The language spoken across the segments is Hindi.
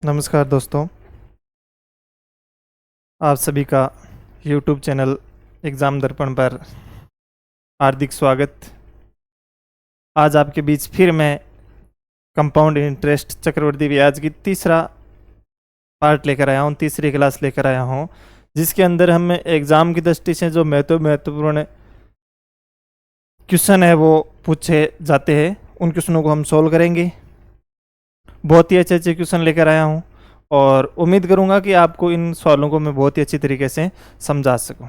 नमस्कार दोस्तों, आप सभी का YouTube चैनल एग्ज़ाम दर्पण पर हार्दिक स्वागत। आज आपके बीच फिर मैं कंपाउंड इंटरेस्ट चक्रवृद्धि ब्याज की तीसरा पार्ट लेकर आया हूँ, तीसरी क्लास लेकर आया हूँ, जिसके अंदर हमें एग्ज़ाम की दृष्टि से जो महत्वपूर्ण क्वेश्चन है वो पूछे जाते हैं, उन क्वेश्चनों को हम सोल्व करेंगे। बहुत ही अच्छे अच्छे क्वेश्चन लेकर आया हूँ और उम्मीद करूँगा कि आपको इन सवालों को मैं बहुत ही अच्छी तरीके से समझा सकूँ।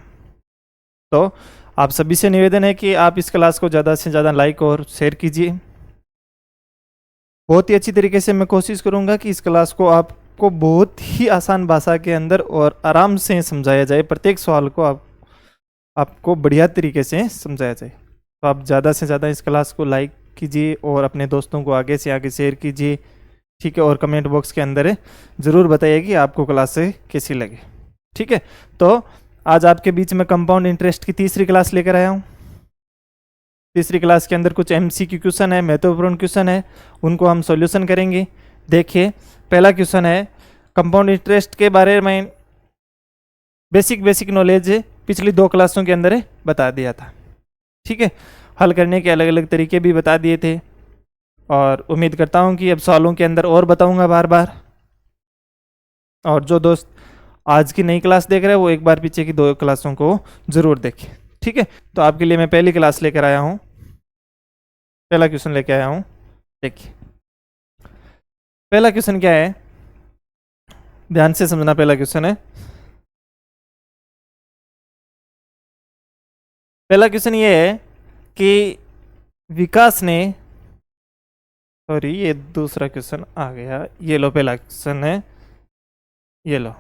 तो आप सभी से निवेदन है कि आप इस क्लास को ज़्यादा से ज़्यादा लाइक और शेयर कीजिए। बहुत ही अच्छी तरीके से मैं कोशिश करूँगा कि इस क्लास को आपको बहुत ही आसान भाषा के अंदर और आराम से समझाया जाए। प्रत्येक सवाल को आपको बढ़िया तरीके से समझाया जाए। तो आप ज़्यादा से ज़्यादा इस क्लास को लाइक कीजिए और अपने दोस्तों को आगे से आगे शेयर कीजिए, ठीक है। और कमेंट बॉक्स के अंदर ज़रूर बताइए कि आपको क्लास से कैसी लगे, ठीक है। तो आज आपके बीच में कंपाउंड इंटरेस्ट की तीसरी क्लास लेकर आया हूँ। तीसरी क्लास के अंदर कुछ MCQ क्वेश्चन है, महत्वपूर्ण क्वेश्चन है, उनको हम सॉल्यूशन करेंगे। देखिए, पहला क्वेश्चन है, कंपाउंड इंटरेस्ट के बारे में बेसिक नॉलेज पिछली 2 क्लासों के अंदर बता दिया था, ठीक है। हल करने के अलग अलग तरीके भी बता दिए थे और उम्मीद करता हूँ कि अब सवालों के अंदर और बताऊँगा बार बार। और जो दोस्त आज की नई क्लास देख रहे हैं वो एक बार पीछे की 2 क्लासों को ज़रूर देखें, ठीक है। तो आपके लिए मैं पहली क्लास लेकर आया हूँ, पहला क्वेश्चन लेकर आया हूँ। देखिए, पहला क्वेश्चन क्या है, ध्यान से समझना। पहला क्वेश्चन है, पहला क्वेश्चन ये है कि विकास ने, सॉरी ये दूसरा क्वेश्चन आ गया, ये लो पहला क्वेश्चन है, ये लो,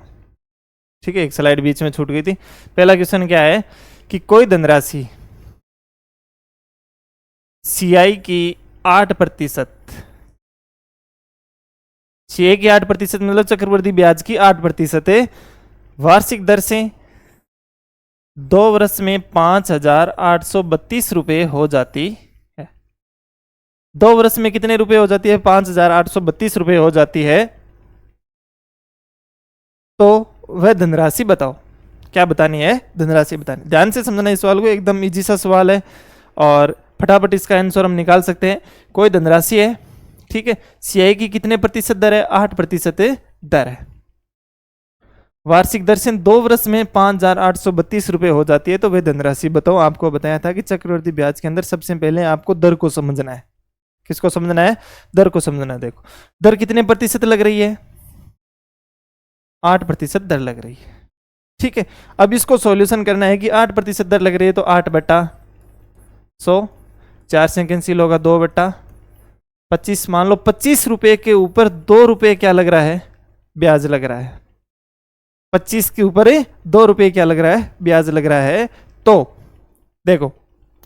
ठीक है। एक स्लाइड बीच में छूट गई थी। पहला क्वेश्चन क्या है कि कोई धनराशि CI की 8%, CI की 8% मतलब चक्रवृद्धि ब्याज की 8% है, वार्षिक दर से 2 वर्ष में 5,832 रुपये हो जाती है। 2 वर्ष में कितने रुपए हो जाती है? 5,832 रुपये हो जाती है। तो वह धनराशि बताओ। क्या बतानी है? धनराशि बतानी। ध्यान से समझना इस सवाल को, एकदम इजी सा सवाल है और फटाफट इसका आंसर हम निकाल सकते हैं। कोई धनराशि है, ठीक है, CI की कितने प्रतिशत दर है? 8% दर है। वार्षिक दर से 2 वर्ष में 5,832 रुपये हो जाती है। तो वह धनराशि बताओ। आपको बताया था कि चक्रवृद्धि ब्याज के अंदर सबसे पहले आपको दर को समझना है। किसको समझना है? दर को समझना है। देखो, दर कितने प्रतिशत लग रही है? 8% दर लग रही है, ठीक है। अब इसको सॉल्यूशन करना है कि 8% दर लग रही है तो 8/100, 4 से कैंसिल होगा, 2/25। मान लो 25 रुपए के ऊपर 2 रुपए क्या लग रहा है? ब्याज लग रहा है। 25 के ऊपर 2 रुपए क्या लग रहा है? ब्याज लग रहा है। तो देखो,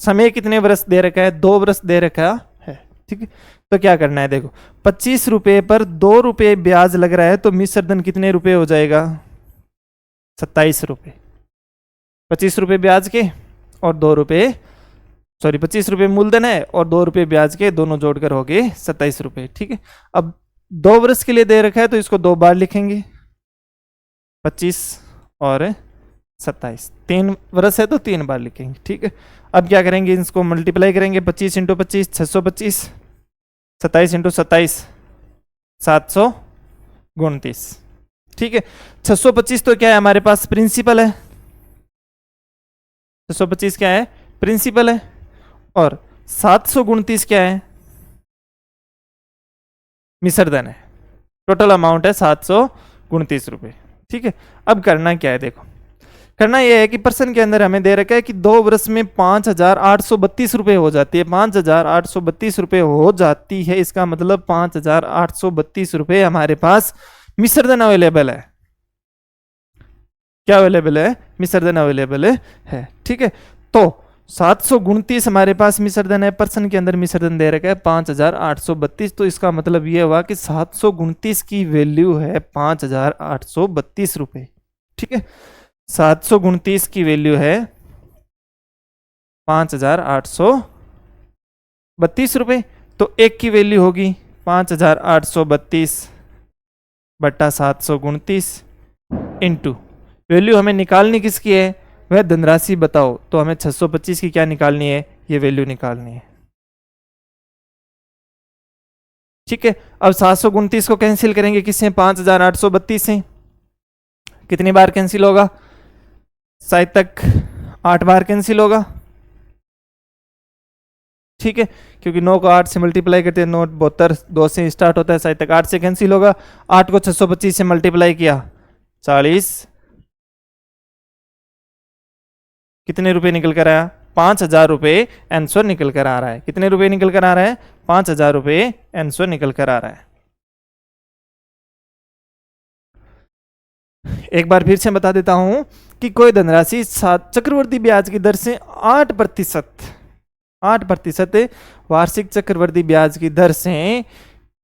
समय कितने वर्ष दे रखा है? 2 वर्ष दे रखा है, ठीक है। तो क्या करना है? देखो, 25 रुपए पर 2 रुपए ब्याज लग रहा है तो मिश्र धन कितने रुपए हो जाएगा? 27 रुपए। 25 रुपए ब्याज के और 2 रुपए, सॉरी 25 रुपए मूलधन है और 2 रुपए ब्याज के, दोनों जोड़कर हो गए 27 रुपए, ठीक है। अब 2 वर्ष के लिए दे रखा है तो इसको 2 बार लिखेंगे, 25 और 27। 3 वर्ष है तो 3 बार लिखेंगे, ठीक है। अब क्या करेंगे? इसको मल्टीप्लाई करेंगे, 25 × 25 625, 27 × 27 729, ठीक है। 625 तो क्या है हमारे पास? प्रिंसिपल है। 625 क्या है? प्रिंसिपल है। और 729 क्या है? मिश्र धन है। टोटल अमाउंट है 729 रुपए, ठीक है। अब करना क्या है? देखो, करना यह है कि प्रश्न के अंदर हमें दे रखा है कि 2 वर्ष में 5,832 रुपए हो जाती है। 5,832 रुपए हो जाती है, इसका मतलब 5,832 रुपए हमारे पास मिश्र धन अवेलेबल है। क्या अवेलेबल है? मिश्र धन अवेलेबल है, ठीक है। तो 729 हमारे पास मिश्र धन है। प्रश्न के अंदर मिश्र धन दे रखा है 5,832। तो इसका मतलब यह हुआ कि 729 की वैल्यू है 5,832 रुपए, ठीक है। 729 की वैल्यू है 5,832 रुपए। तो एक की वैल्यू होगी 5,832 बट्टा 729 इंटू वैल्यू हमें निकालनी किसकी है, वह धनराशि बताओ। तो हमें 625 की क्या निकालनी है, ये वैल्यू निकालनी है। ठीक है, अब 729 को कैंसिल करेंगे किससे, 5832 से। कितनी बार कैंसिल होगा, शायद तक 8 बार कैंसिल होगा। ठीक है, क्योंकि 9 को 8 से मल्टीप्लाई करते हैं, 9 72 2 से स्टार्ट होता है, शायद तक 8 से कैंसिल होगा। 8 को 625 से मल्टीप्लाई किया 40, कितने रुपए निकल कर आया, 5000 रुपये आंसर निकल कर आ रहा है। कितने रुपए निकल कर आ रहा है, 5000 रुपये आंसर निकल कर आ रहा है। एक बार फिर से बता देता हूं कि कोई धनराशि चक्रवर्ती ब्याज की दर से 8% वार्षिक चक्रवर्ती ब्याज की दर से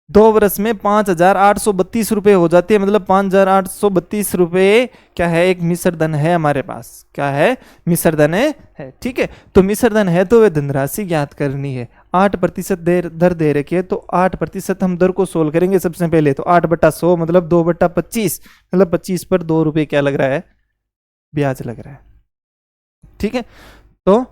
2 वर्ष में 5832 रुपये हो जाती है। मतलब 5832 रुपये क्या है, एक मिश्र धन है हमारे पास। क्या है, मिश्र धन है। ठीक है, तो मिश्र धन है तो वह धनराशि ज्ञात करनी है। 8% दर दे रखी है, तो 8% हम दर को सोल्व करेंगे सबसे पहले। तो 8/100 मतलब 2/25, मतलब 25 पर 2 रुपये क्या लग रहा है, ब्याज लग रहा है। ठीक है, तो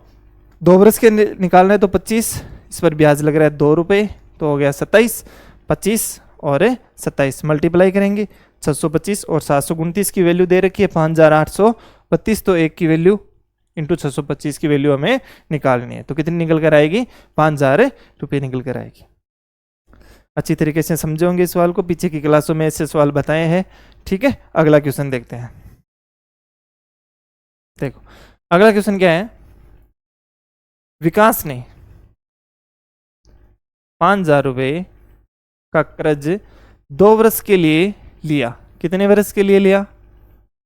2 वर्ष के निकालना है तो 25, इस पर ब्याज लग रहा है 2 रुपये, तो हो गया 27। 25 और 27 मल्टीप्लाई करेंगे, 625 और 729 की वैल्यू दे रखी है 5832, तो 1 की वैल्यू इंटू 625 की वैल्यू हमें निकालनी है। तो कितनी निकल कर आएगी, 5000 रुपये निकल कर आएगी। अच्छी तरीके से समझे होंगे इस सवाल को, पीछे की क्लासों में ऐसे सवाल बताए हैं। ठीक है, अगला क्वेश्चन देखते हैं। देखो अगला क्वेश्चन क्या है, विकास ने 5000 रुपये का कर्ज 2 वर्ष के लिए लिया। कितने वर्ष के लिए लिया,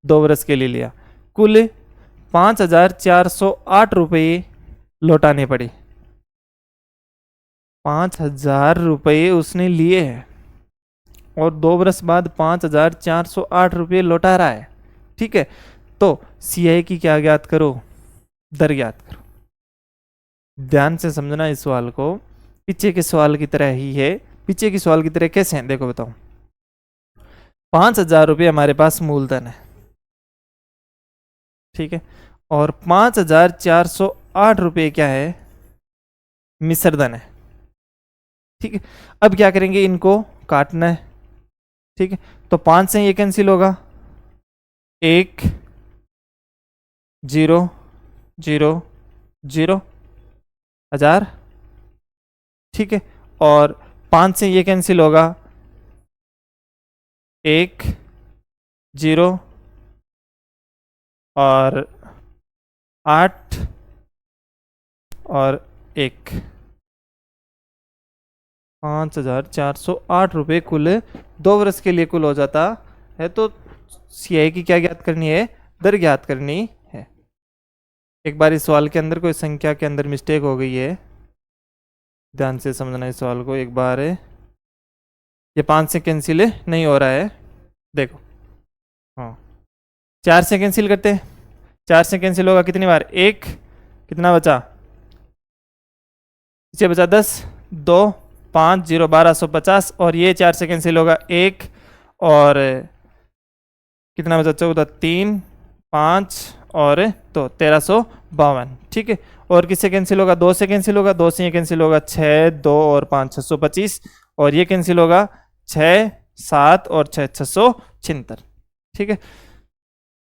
2 वर्ष के लिए लिया। कुल 5408 रुपये लौटाने पड़े। 5000 रुपये उसने लिए हैं और 2 वर्ष बाद 5408 रुपये लौटा रहा है। ठीक है, तो सीआई की क्या ज्ञात करो, दर ज्ञात करो। ध्यान से समझना इस सवाल को, पीछे के सवाल की तरह ही है। पीछे की सवाल की तरह कैसे हैं, देखो बताओ। 5000 रुपये हमारे पास मूलधन है। ठीक है, और 5408 रुपये क्या है, मिश्र धन है। ठीक है, अब क्या करेंगे, इनको काटना है। ठीक है, तो 5 से ये कैंसिल होगा, 1 0 0 0 1000। ठीक है, और 5 से ये कैंसिल होगा, 1 0 और 8 और 1, 5408 रुपये कुल 2 वर्ष के लिए कुल हो जाता है। तो सीआई की क्या ज्ञात करनी है, दर ज्ञात करनी है। एक बार इस सवाल के अंदर कोई संख्या के अंदर मिस्टेक हो गई है, ध्यान से समझना इस सवाल को। एक बार ये 5 से कैंसिल नहीं हो रहा है, देखो। हाँ, 4 से कैंसिल करते हैं, 4 से कैंसिल होगा कितनी बार, 1, कितना बचा, इसे बचा 10, 2 5 0 1250, और ये 4 से कैंसिल होगा 1, और कितना बचा, 14 3 5 और तो 1352। ठीक है, और किससे कैंसिल होगा, 2 से कैंसिल होगा, 2 से ये कैंसिल होगा 6 2 और 5 625, और ये कैंसिल होगा 6 7 और 6 676। ठीक है,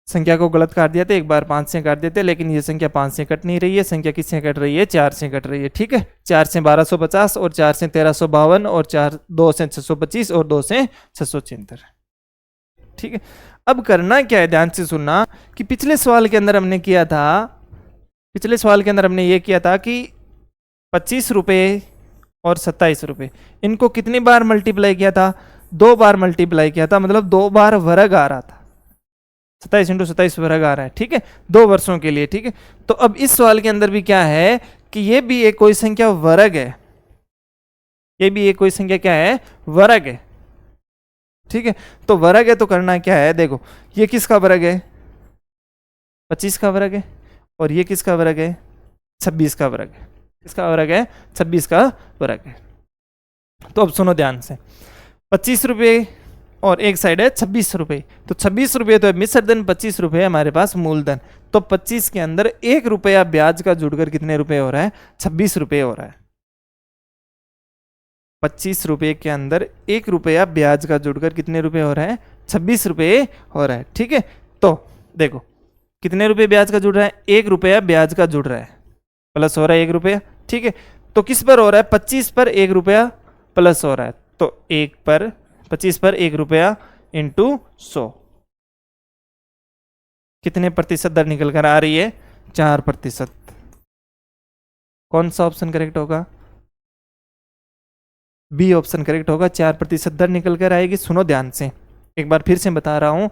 संख्या को गलत काट दिया था, एक बार 5 से काट देते, लेकिन ये संख्या 5 से कट नहीं रही है, संख्या किससे कट रही है, 4 से कट रही है। ठीक है, 4 से 1250 और 4 से 1352 और 2 से 625 और 2 से 676। ठीक है, अब करना क्या है, ध्यान से सुनना कि पिछले सवाल के अंदर हमने किया था, पिछले सवाल के अंदर हमने ये किया था कि 25 रुपये और 27 रुपये, इनको कितनी बार मल्टीप्लाई किया था, 2 बार मल्टीप्लाई किया था, मतलब 2 बार वर्ग आ रहा था। 27 × 27 वर्ग आ रहा है। ठीक है, 2 वर्षों के लिए। ठीक है, तो अब इस सवाल के अंदर भी क्या है कि ये भी एक कोई संख्या वर्ग है, ये भी एक कोई संख्या क्या है, वर्ग है। ठीक है, तो वर्ग है तो करना क्या है, देखो ये किसका वर्ग है, 25 का वर्ग है, और ये किसका वर्ग है, 26 का वर्ग है। किसका वर्ग है, 26 का वर्ग है। तो अब सुनो ध्यान से, 25 रुपये और एक साइड है 26 रुपये। तो 26 रुपये तो है मिश्र धन, 25 रुपये है हमारे पास मूलधन। तो 25 के अंदर 1 रुपया ब्याज का जुड़कर कितने रुपए हो रहा है? 26 रुपये हो रहा है। 25 रुपये के अंदर 1 रुपया ब्याज का जुड़कर कितने रुपए हो रहा है? 26 रुपये हो रहा है। ठीक है, तो देखो कितने रुपए ब्याज का जुड़ रहा है? 1 रुपया ब्याज का जुड़ रहा है, प्लस हो रहा है 1 रुपया। ठीक है, तो किस पर हो रहा है? 25 पर 1 रुपया प्लस हो रहा है। तो 25 पर 1 रुपया इंटू 100, कितने प्रतिशत दर निकल कर आ रही है? 4%। कौन सा ऑप्शन करेक्ट होगा? बी ऑप्शन करेक्ट होगा, 4% दर निकल कर आएगी। सुनो ध्यान से, एक बार फिर से बता रहा हूं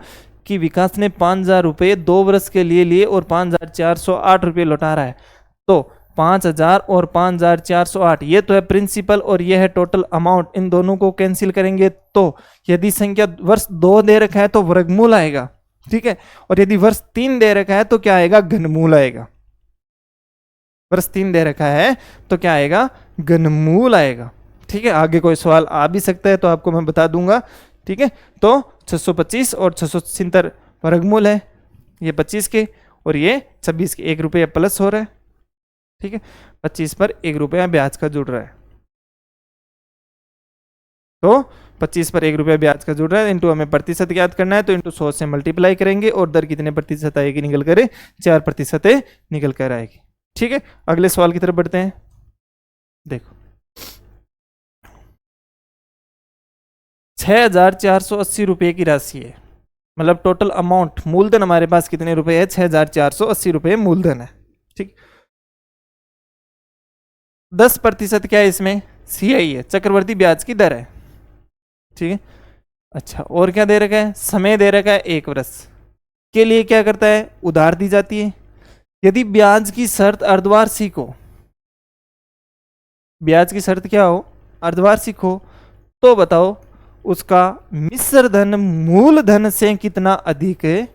कि विकास ने 5,000 रुपये 2 वर्ष के लिए लिए और 5,408 रुपये लौटा रहा है। तो 5,000 और 5,408 ये तो है प्रिंसिपल और ये है टोटल अमाउंट। इन दोनों को कैंसिल करेंगे तो यदि संख्या वर्ष 2 दे रखा है तो वर्गमूल आएगा। ठीक है, और यदि वर्ष 3 दे रखा है तो क्या आएगा? घनमूल आएगा। वर्ष 3 दे रखा है तो क्या आएगा? घनमूल आएगा। ठीक है, आगे कोई सवाल आ भी सकता है तो आपको मैं बता दूंगा। ठीक है, तो 625 और 670 वर्गमूल है, ये 25 के और ये 26 के, 1 रुपया प्लस हो रहा है। ठीक है, 25 पर 1 रुपया ब्याज का जुड़ रहा है। तो 25 पर 1 रुपया ब्याज का जुड़ रहा है, इंटू हमें प्रतिशत याद करना है तो इंटू 100 से मल्टीप्लाई करेंगे और दर कितने प्रतिशत आएगी निकल कर? 4% निकल कर आएगी। ठीक है, अगले सवाल की तरफ बढ़ते हैं। देखो 6,480 रुपये की राशि है, मतलब टोटल अमाउंट मूलधन हमारे पास कितने रुपए है? 6,480 रुपये मूलधन है। ठीक, 10% क्या है इसमें? CI है, चक्रवर्ती ब्याज की दर है। ठीक है, अच्छा और क्या दे रखा है? समय दे रखा है 1 वर्ष के लिए। क्या करता है? उधार दी जाती है। यदि ब्याज की शर्त अर्धवार्षिक हो, ब्याज की शर्त क्या हो? अर्धवार्षिक हो, तो बताओ उसका मिश्र धन मूलधन से कितना अधिक है?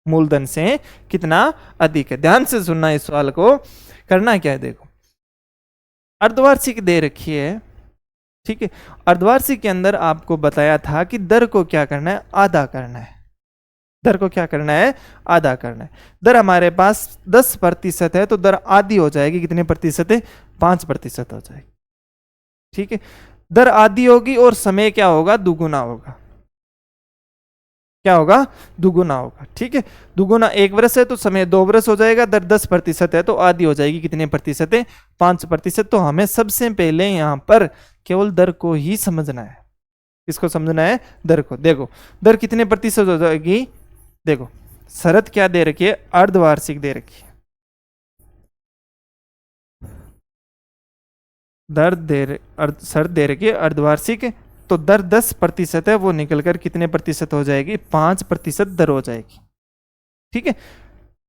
मूलधन से कितना अधिक है? ध्यान से सुनना इस सवाल को। करना क्या है? देखो अर्धवार्षिक दे रखी है। ठीक है, अर्धवार्षिक के अंदर आपको बताया था कि दर को क्या करना है? आधा करना है। दर को क्या करना है? आधा करना है। दर हमारे पास 10% है तो दर आधी हो जाएगी, कितने प्रतिशत है? 5% हो जाएगी। ठीक है, दर आधी होगी और समय क्या होगा? दुगुना होगा। क्या होगा? दुगुना होगा। ठीक है, दुगुना 1 वर्ष है तो समय 2 वर्ष हो जाएगा। दर 10% है तो आधी हो जाएगी, कितने प्रतिशत है? 5%। तो हमें सबसे पहले यहां पर केवल दर को ही समझना है। किसको समझना है? दर को। देखो दर कितने प्रतिशत हो जाएगी? देखो शरत क्या दे रखी है? अर्धवार्षिक दे रखी है। शर्त दे रखी है अर्धवार्षिक, तो दर 10% है, वो निकलकर कितने प्रतिशत हो जाएगी? 5% दर हो जाएगी। ठीक है,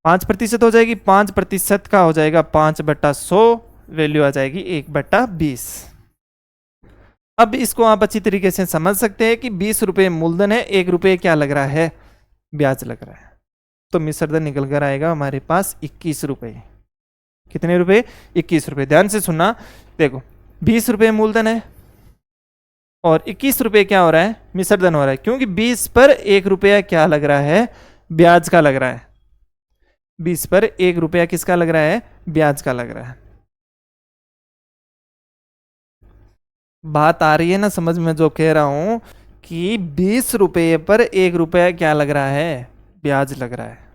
5% हो जाएगी। 5% का हो जाएगा 5/100, वैल्यू आ जाएगी 1/20। अब इसको आप अच्छी तरीके से समझ सकते हैं कि 20 रुपये मूलधन है, 1 रुपये क्या लग रहा है? ब्याज लग रहा है। तो मिश्र धन निकल कर आएगा हमारे पास 21 रुपये। कितने रुपए? 21 रुपये। ध्यान से सुनना, देखो 20 रुपये मूलधन है और 21 रुपये क्या हो रहा है? मिश्र धन हो रहा है, क्योंकि 20 पर 1 रुपया क्या लग रहा है? ब्याज का लग रहा है। 20 पर 1 रुपया किसका लग रहा है? ब्याज का लग रहा है। बात आ रही है ना समझ में जो कह रहा हूं कि 20 रुपये पर 1 रुपया क्या लग रहा है? ब्याज लग रहा है।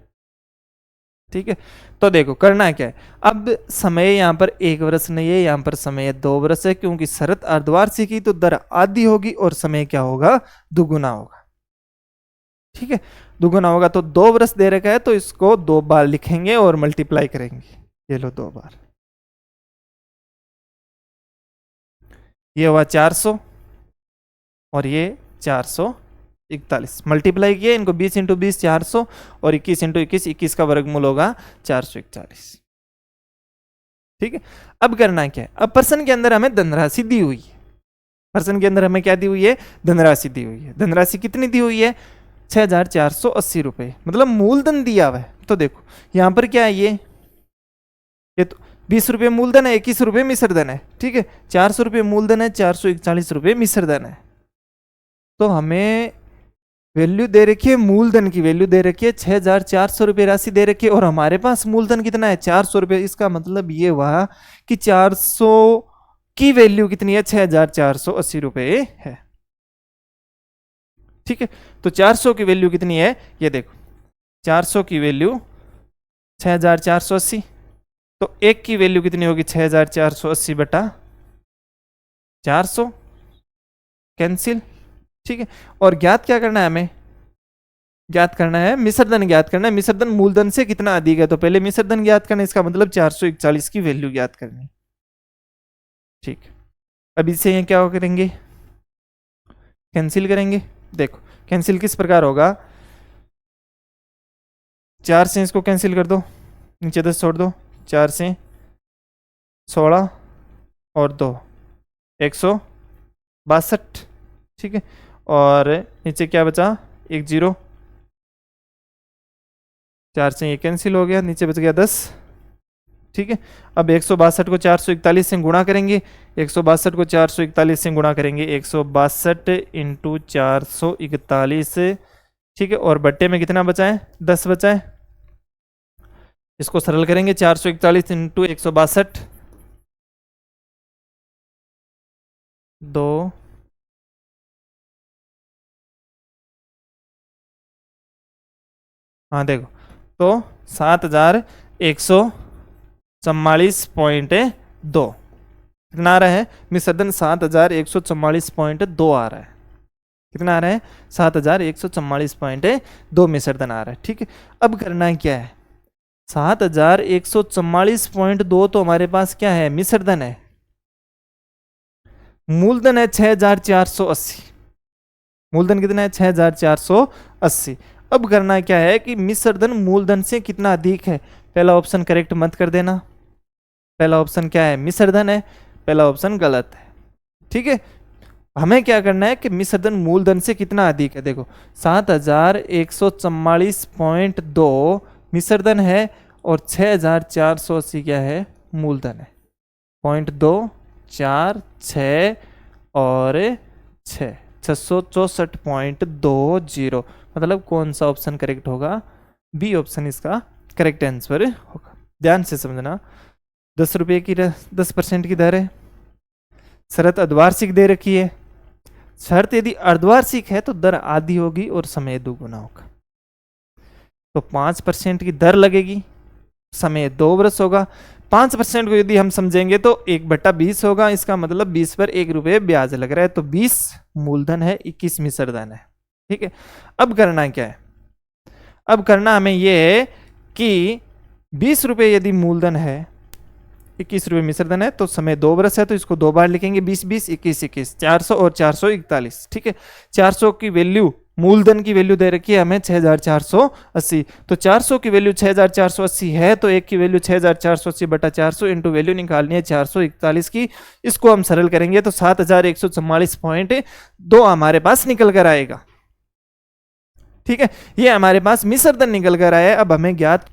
ठीक है, तो देखो करना क्या है। अब समय यहां पर 1 वर्ष नहीं है, यहां पर समय 2 वर्ष है, क्योंकि शरत अर्धवार्षिक की तो दर आधी होगी और समय क्या होगा? दुगुना होगा। ठीक है, दुगुना होगा तो 2 वर्ष दे रखा है तो इसको 2 बार लिखेंगे और मल्टीप्लाई करेंगे। ये लो 2 बार, ये हुआ 400 और ये 441 मल्टीप्लाई किए इनको। 20 × 20 400 और 21 × 21 21 का वर्गमूल होगा 441। ठीक है, अब करना क्या है? अब प्रश्न के अंदर हमें धनराशि दी हुई है। प्रश्न के अंदर हमें क्या दी हुई है? धनराशि दी हुई है। धनराशि कितनी दी हुई है? 6,480 रुपये, मतलब मूलधन दिया हुआ है। तो देखो यहां पर क्या है? ये तो 20 रुपये मूलधन है, 21 रुपये मिश्र धन है। ठीक है, 400 रुपये मूलधन है, 441 रुपये मिश्र धन है। तो हमें वैल्यू दे रखी है, मूलधन की वैल्यू दे रखी है 6,400 रुपये राशि दे रखी है, और हमारे पास मूलधन कितना है 400 रुपये। इसका मतलब ये हुआ कि 400 की वैल्यू कितनी है 6,480 रुपये है। ठीक है, तो 400 की वैल्यू कितनी है ये देखो, 400 की वैल्यू 6,480, तो एक की वैल्यू कितनी होगी 6,480 बटा 400, कैंसिल। ठीक है, और ज्ञात क्या करना है हमें, ज्ञात करना है मिश्रधन, ज्ञात करना है मिश्रधन मूलधन से कितना अधिक है। तो पहले मिश्रधन ज्ञात करना है, इसका मतलब 441 की वैल्यू ज्ञात करनी। ठीक, अब इसे क्या करेंगे, कैंसिल करेंगे। देखो कैंसिल किस प्रकार होगा, 4 से इसको कैंसिल कर दो, नीचे 10 छोड़ दो, 4 से 16 और 2 162। ठीक है, और नीचे क्या बचा, 1 0, 4 से ये कैंसिल हो गया, नीचे बच गया 10। ठीक है, अब 162 को 441 से गुणा करेंगे, 162 को 441 से गुणा करेंगे, 162 इंटू 441। ठीक है, और बट्टे में कितना बचा है 10 बचा है, इसको सरल करेंगे, 441 इंटू 162 2, हाँ देखो, तो 7,144.2 कितना आ रहा है, मिश्रधन 7,144.2 आ रहा है। कितना आ रहा है 7,144.2 मिश्रधन आ रहा है। ठीक है, अब करना है क्या है, 7,144.2 तो हमारे पास क्या है मिश्रधन है, मूलधन है 6,480, मूलधन कितना है 6,480। अब करना क्या है कि मिश्रधन मूलधन से कितना अधिक है, पहला ऑप्शन करेक्ट मत कर देना, पहला ऑप्शन क्या है मिश्रधन है, पहला ऑप्शन गलत है। ठीक है, हमें क्या करना है कि मिश्रधन मूलधन से कितना अधिक है। देखो 7,144.2 मिश्रधन है और 6,480 क्या है मूलधन है, 0.2 4 6 और 6 664.20, मतलब कौन सा ऑप्शन करेक्ट होगा, बी ऑप्शन इसका करेक्ट आंसर होगा। ध्यान से समझना, 10 रुपये की 10% की दर है, शर्त अर्धवार्षिक दे रखी है, शर्त यदि अर्धवार्षिक है तो दर आधी होगी और समय दुगुना होगा। तो 5% की दर लगेगी, समय 2 वर्ष होगा। 5% को यदि हम समझेंगे तो 1/20 होगा, इसका मतलब 20 पर 1 रुपये ब्याज लग रहा है, तो 20 मूलधन है, 21 मिश्रधन है। ठीक है, अब करना क्या है, अब करना हमें यह है कि 20 रुपये यदि मूलधन है, 21 रुपये मिश्रधन है, तो समय 2 वर्ष है, तो इसको 2 बार लिखेंगे, 20 20 21 21, 400 और 441। ठीक है, 400 की वैल्यू, मूलधन की वैल्यू दे रखी है हमें 6,480, तो 400 की वैल्यू 6,480 है, तो एक की वैल्यू 6,480 बटा 400 इंटू वैल्यू निकालनी है 441 की, इसको हम सरल करेंगे तो 7,144.2 हमारे पास निकल कर आएगा। ठीक है, ये हमारे पास मिश्रधन निकल कर आया है। अब हमें ज्ञात